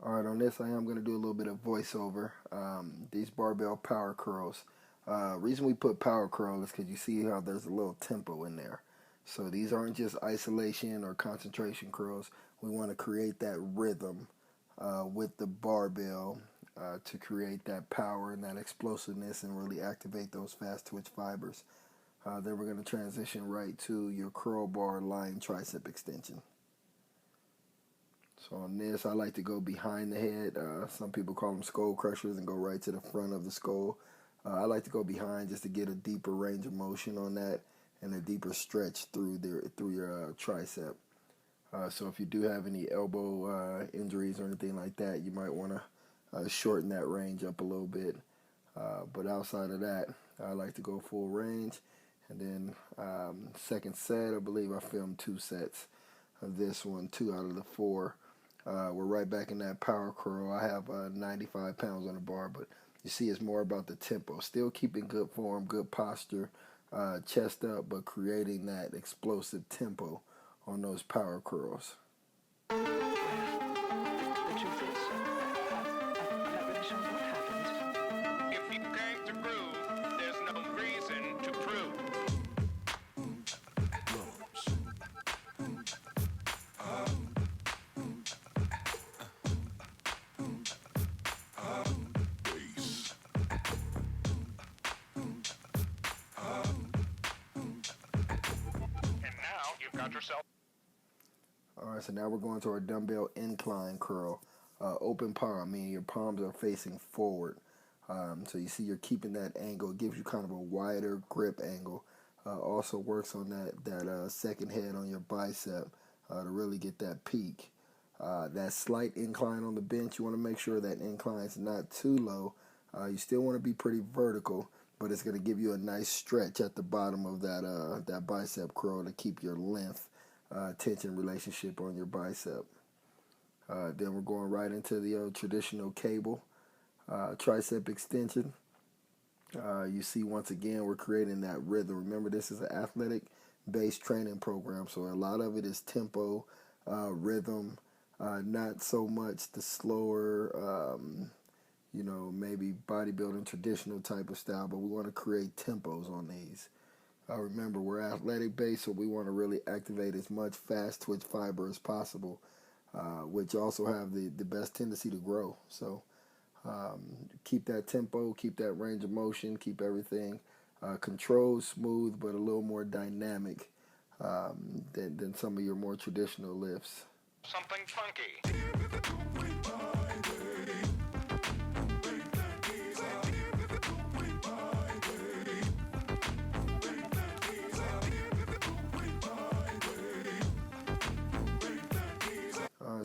Alright, on this I am going to do a little bit of voiceover. These barbell power curls. Reason we put power curl is because you see how there's a little tempo in there. So these aren't just isolation or concentration curls. We want to create that rhythm with the barbell to create that power and that explosiveness and really activate those fast twitch fibers. Then we're going to transition right to your curl bar lying tricep extension. So on this, I like to go behind the head. Some people call them skull crushers and go right to the front of the skull. I like to go behind just to get a deeper range of motion on that and a deeper stretch through your tricep. So if you do have any elbow injuries or anything like that, you might want to shorten that range up a little bit. But outside of that, I like to go full range. And then second set, I believe I filmed 2 sets of this one, 2 out of the 4. We're right back in that power curl. I have 95 pounds on the bar, but you see it's more about the tempo. Still keeping good form, good posture, chest up, but creating that explosive tempo on those power curls. The truth is, I'm not really sure what happened. If you came to groove, there's no reason to prove. Yourself. Alright, so now we're going to our dumbbell incline curl. Open palm, meaning your palms are facing forward. So you see you're keeping that angle. It gives you kind of a wider grip angle. Also works on that second head on your bicep to really get that peak. That slight incline on the bench, you want to make sure that incline is not too low. You still want to be pretty vertical, but it's going to give you a nice stretch at the bottom of that bicep curl to keep your length tension relationship on your bicep. Then we're going right into the traditional cable tricep extension. You see once again we're creating that rhythm. Remember, this is an athletic based training program, so a lot of it is tempo, rhythm, not so much the slower maybe bodybuilding traditional type of style, but we want to create tempos on these. Remember, we're athletic based, so we want to really activate as much fast twitch fiber as possible, which also have the best tendency to grow. So keep that tempo, keep that range of motion, keep everything controlled, smooth, but a little more dynamic than some of your more traditional lifts. Something funky.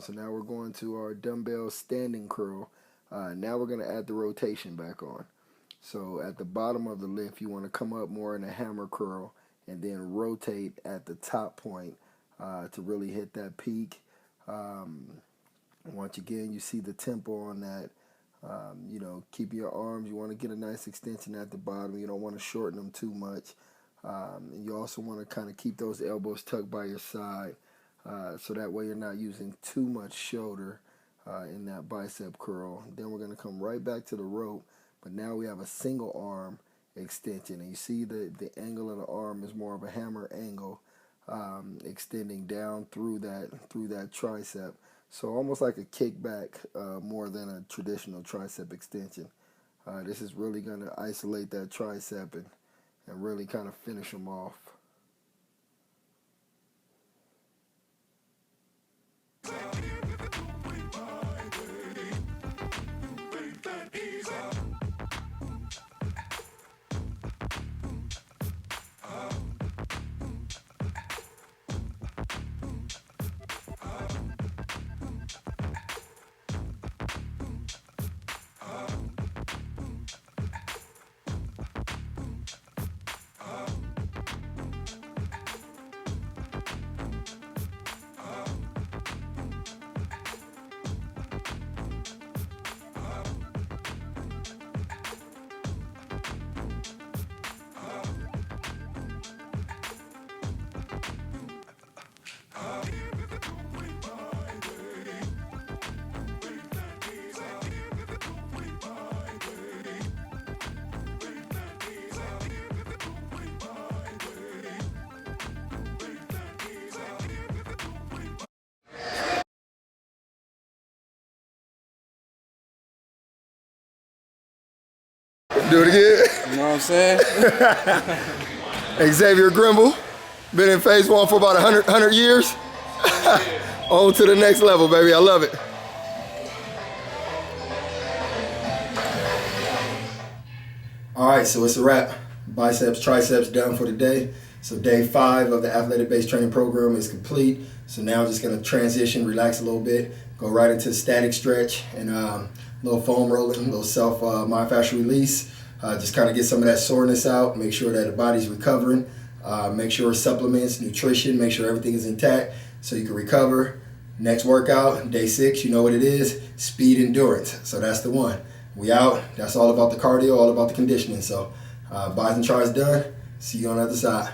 So now we're going to our dumbbell standing curl. Now we're going to add the rotation back on. So at the bottom of the lift, you want to come up more in a hammer curl and then rotate at the top point to really hit that peak. Once again, you see the tempo on that. Keep your arms. You want to get a nice extension at the bottom. You don't want to shorten them too much. And you also want to kind of keep those elbows tucked by your side. So that way you're not using too much shoulder in that bicep curl. Then we're going to come right back to the rope, but now we have a single arm extension, and you see the angle of the arm is more of a hammer angle, extending down through that tricep. So almost like a kickback more than a traditional tricep extension. This is really going to isolate that tricep and really kind of finish them off. Do it again. You know what I'm saying? Xavier Grimble, been in phase 1 for about 100 years. On to the next level, baby. I love it. All right, so it's a wrap. Biceps, triceps done for the day. So day 5 of the athletic-based training program is complete. So now I'm just gonna transition, relax a little bit, go right into the static stretch and a little foam rolling, a little self myofascial release. Just kind of get some of that soreness out, make sure that the body's recovering, make sure supplements, nutrition, make sure everything is intact so you can recover. Next workout, day 6, you know what it is, speed endurance. So that's the one. We out. That's all about the cardio, all about the conditioning. So, bis and tris done. See you on the other side.